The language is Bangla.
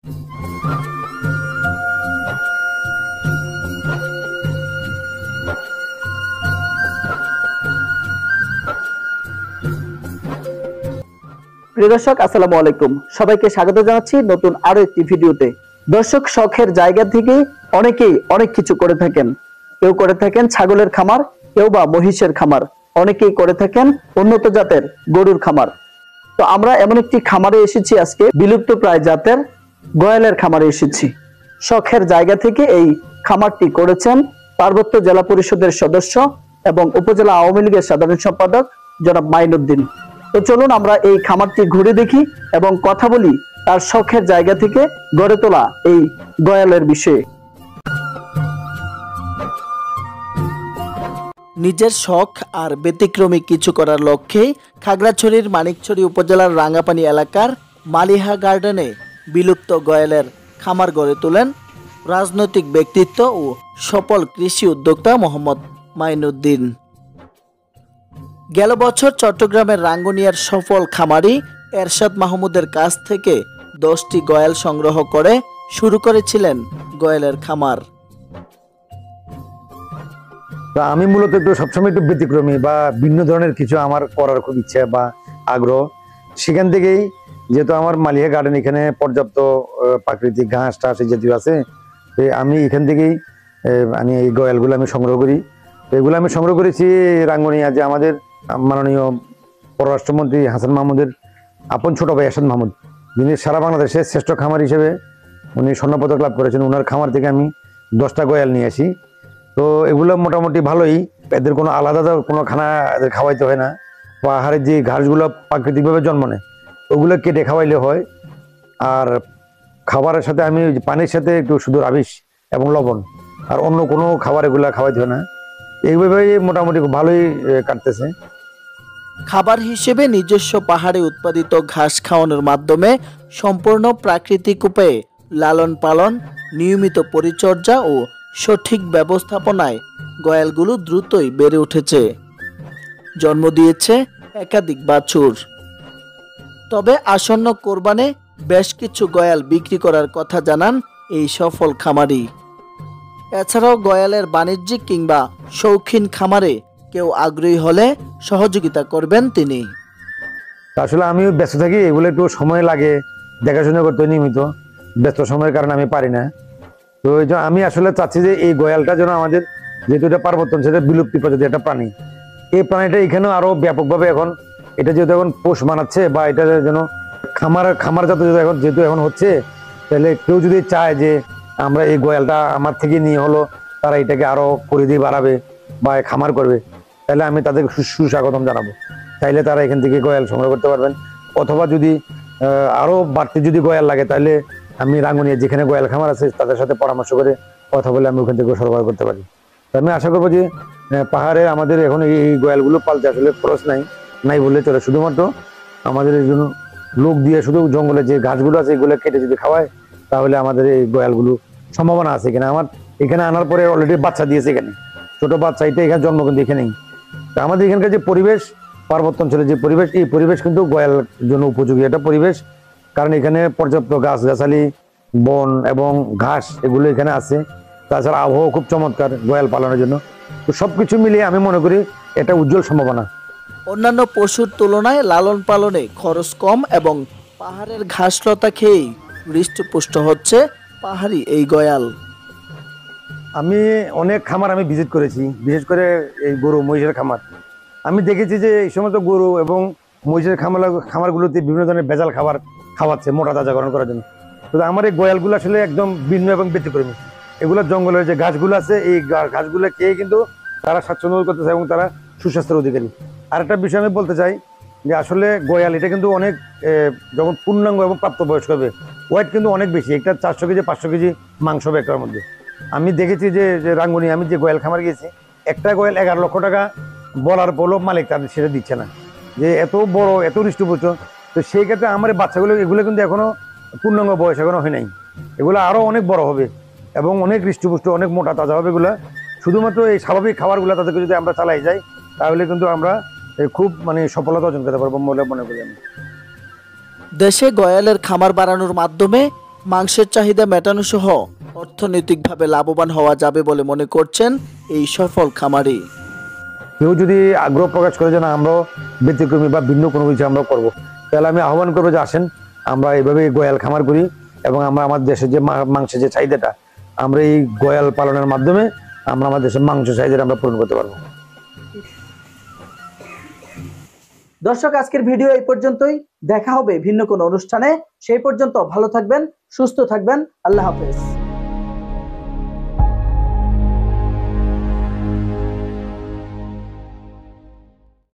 প্রিয় দর্শক, আসসালামু আলাইকুম। সবাইকে স্বাগত জানাচ্ছি নতুন আরো একটি ভিডিওতে। দর্শক, শখের জায়গা থেকে অনেকেই অনেক কিছু করে থাকেন। কেউ করে থাকেন ছাগলের খামার, কেউ বা মহিষের খামার, অনেকেই করে থাকেন উন্নত জাতের গরুর খামার। তো আমরা এমন একটি খামারে এসেছি আজকে, বিলুপ্ত প্রায় জাতের গয়ালের খামারে এসেছি। শখের জায়গা থেকে এই খামারটি করেছেন পার্বত্য জেলা পরিষদের সদস্য এবং উপজেলা আওয়ামী লীগের সাধারণ সম্পাদক জনাব মাইনুদ্দিন। তো চলুন আমরা এই খামারটি ঘুরে দেখি এবং কথা বলি তার শখের জায়গা থেকে গড়ে তোলা এই গয়ালের বিষয়ে। নিজের শখ আর ব্যতিক্রমী কিছু করার লক্ষ্যে খাগড়াছড়ির মানিকছড়ি উপজেলার রাঙ্গাপানি এলাকার মালিহা গার্ডেনে বিলুপ্ত গয়ালের খামার গড়ে তোলেন রাজনৈতিক ব্যক্তিত্ব ও সফল কৃষি উদ্যোক্তা মোহাম্মদ মাইনুদ্দিন। গেল বছর চট্টগ্রামের রাঙ্গুনিয়ার সফল খামারি এরশাদ মাহমুদের কাছ থেকে 10টি গয়াল সংগ্রহ করে শুরু করেছিলেন গয়ালের খামার। আমি মূলত একটু সবসময় একটু ব্যতিক্রমী বা ভিন্ন ধরনের কিছু আমার করার খুব ইচ্ছা বা আগ্রহ। সেখান থেকেই যেহেতু আমার মালিহা গার্ডেন, এখানে পর্যাপ্ত প্রাকৃতিক ঘাস টাস এই জাতীয় আছে, আমি এখান থেকেই আমি এই গয়ালগুলো আমি সংগ্রহ করি। এগুলো আমি সংগ্রহ করেছি রাঙ্গুনিয়া, যে আমাদের মাননীয় পররাষ্ট্রমন্ত্রী হাসান মাহমুদের আপন ছোট ভাই এরশাদ মাহমুদ, যিনি সারা বাংলাদেশের শ্রেষ্ঠ খামার হিসেবে উনি স্বর্ণপদক লাভ করেছেন। ওনার খামার থেকে আমি 10টা গয়াল নিয়ে আসি। তো এগুলো মোটামুটি ভালোই, এদের কোনো আলাদা কোনো খানা এদের খাওয়াইতে হয় না। পাহাড়ের যে ঘাসগুলো প্রাকৃতিকভাবে জন্ম নেয় ওগুলো কেটে খাওয়াইলে হয়। আর খাবারের সাথে আমি পানির সাথে একটু শুধু রাবিশ এবং লবণ, আর অন্য কোনো খাবার এগুলো খাওয়াইতে হয় না। এইভাবেই মোটামুটি ভালোই কাটতেছে। খাবার হিসেবে নিজস্ব পাহাড়ে উৎপাদিত ঘাস খাওয়ানোর মাধ্যমে সম্পূর্ণ প্রাকৃতিক উপায়ে লালন পালন, নিয়মিত পরিচর্যা ও সঠিক ব্যবস্থাপনায় গয়ালগুলো দ্রুতই বেড়ে উঠেছে, জন্ম দিয়েছে একাধিক বাছুর। তবে আসন্ন কোরবানে বেশ কিছু গয়াল বিক্রি করার কথা জানান এই সফল খামারি। এছাড়াও গয়ালের বাণিজ্যিক কিংবা শৌখিন খামারে কেউ আগ্রহী হলে সহযোগিতা করবেন তিনি। আসলে আমিও ব্যস্ত থাকি, এগুলো একটু সময় লাগে দেখাশোনা করতে, নিয়মিত ব্যস্ত সময়ের কারণে আমি পারি না। তো এই জন্য আমি আসলে চাচ্ছি যে এই গয়ালটা যেন আমাদের, যেহেতু এটা পার্বত্য অঞ্চলের বিলুপ্তি প্রজাতির একটা প্রাণী, এই প্রাণীটা এখানেও আরো ব্যাপকভাবে এখন এটা যেহেতু এখন পোষ মানাচ্ছে বা এটা যেন খামার জাত যেহেতু এখন হচ্ছে, তাহলে কেউ যদি চায় যে আমরা এই গয়ালটা আমার থেকে নিয়ে হলো তারা এটাকে আরো পরিধি বাড়াবে বা খামার করবে, তাহলে আমি তাদেরকে সুস্বাগতম জানাবো। চাইলে তারা এখান থেকে গয়াল সংগ্রহ করতে পারবেন, অথবা যদি আরো বাড়তি যদি গয়াল লাগে তাহলে আমি রাঙ্গুনিয়া যেখানে গয়াল খামার আছে তাদের সাথে পরামর্শ করে কথা বলে আমি ওখান থেকে সরবরাহ করতে পারি। আমি আশা করবো যে পাহাড়ে আমাদের এখন এই গয়ালগুলো পালতে আসলে খরচ নাই বললে চলে। শুধুমাত্র আমাদের এই জন্য লোক দিয়ে শুধু জঙ্গলে যে ঘাসগুলো আছে এগুলো কেটে যদি খাওয়ায় তাহলে আমাদের এই গয়ালগুলো সম্ভাবনা আছে। এখানে আমার এখানে আনার পরে অলরেডি বাচ্চা দিয়েছে, এখানে ছোট বাচ্চা, এটা এখানে জন্ম কিন্তু এখানেই। আমাদের এখানকার যে পরিবেশ, পার্বত্য অঞ্চলের যে পরিবেশ, এই পরিবেশ কিন্তু গয়াল জন্য উপযোগী একটা পরিবেশ, কারণ এখানে পর্যাপ্ত গাছগাছালি, বন এবং ঘাস এগুলো এখানে আছে। তাছাড়া আবহাওয়া খুব চমৎকার গয়াল পালনের জন্য। তো সবকিছু মিলিয়ে আমি মনে করি এটা উজ্জ্বল সম্ভাবনা। অন্যান্য পশুর তুলনায় লালন পালনে খরচ কম এবং পাহাড়ের ঘাসলতা খেয়েই হৃষ্টপুষ্ট হচ্ছে পাহাড়ি এই গয়াল। আমি অনেক খামার আমি ভিজিট করেছি, বিশেষ করে এই গরু মহিষের খামার। আমি দেখেছি যে এই সমস্ত গরু এবং মহিষের খামারগুলোতে বিভিন্ন ধরনের ভেজাল খাবার খাওয়াচ্ছে মোটা তাজাকরণ করার জন্য। তো আমার এই গয়ালগুলো আসলে একদম ভিন্ন এবং ব্যতিক্রমী। এগুলো জঙ্গলের যে গাছগুলো আছে এই ঘাসগুলো খেয়ে কিন্তু তারা স্বাচ্ছন্দ্য করতেছে এবং তারা সুস্বাস্থ্যের অধিকারী। আর একটা বিষয় আমি বলতে চাই যে আসলে গয়াল এটা কিন্তু অনেক যখন পূর্ণাঙ্গ এবং প্রাপ্তবয়স্ক হবে, ওয়েট কিন্তু অনেক বেশি, একটা 400 কেজি 500 কেজি মাংস হবে একটার মধ্যে। আমি দেখেছি যে রাঙ্গুনি আমি যে গয়াল খামার গিয়েছি, একটা গয়াল 11 লক্ষ টাকা বলার পরও মালিক তাদের সেটা দিচ্ছে না, যে এত বড় এত হৃষ্টপুষ্ট। তো সেই ক্ষেত্রে আমার বাচ্চাগুলো এগুলো কিন্তু এখনো পূর্ণাঙ্গ বয়স এখনো হয় নাই, এগুলো আরো অনেক বড় হবে এবং অনেক হৃষ্টপুষ্ট অনেক মোটা তাজা হবে। এগুলা শুধুমাত্র এই স্বাভাবিক খাবারগুলো তাদেরকে যদি আমরা চালাই যাই তাহলে কিন্তু আমরা খুব সফলতা অর্জন করতে পারবো বলে মনে করি আমি। দেশে গয়ালের খামার বাড়ানোর মাধ্যমে মাংসের চাহিদা মেটানো সহ অর্থনৈতিকভাবে লাভবান হওয়া যাবে বলে মনে করছেন এই সফল খামারি। কেউ যদি আগ্রহ প্রকাশ করে যে না আমরাও ব্যতিক্রমী বা ভিন্ন কোনো কিছু আমরা করবো, তাহলে আমি আহ্বান করবো যে আসেন আমরা এইভাবে গয়াল খামার করি এবং আমরা আমাদের দেশের যে মাংসের যে চাহিদাটা আমরা এই গয়াল পালনের মাধ্যমে আমরা আমাদের দেশের মাংস চাহিদাটা আমরা পূরণ করতে পারবো। দর্শক, আজকের ভিডিও এই পর্যন্তই। দেখা হবে ভিন্ন কোনো অনুষ্ঠানে। সেই পর্যন্ত ভালো থাকবেন, সুস্থ থাকবেন। আল্লাহ হাফেজ।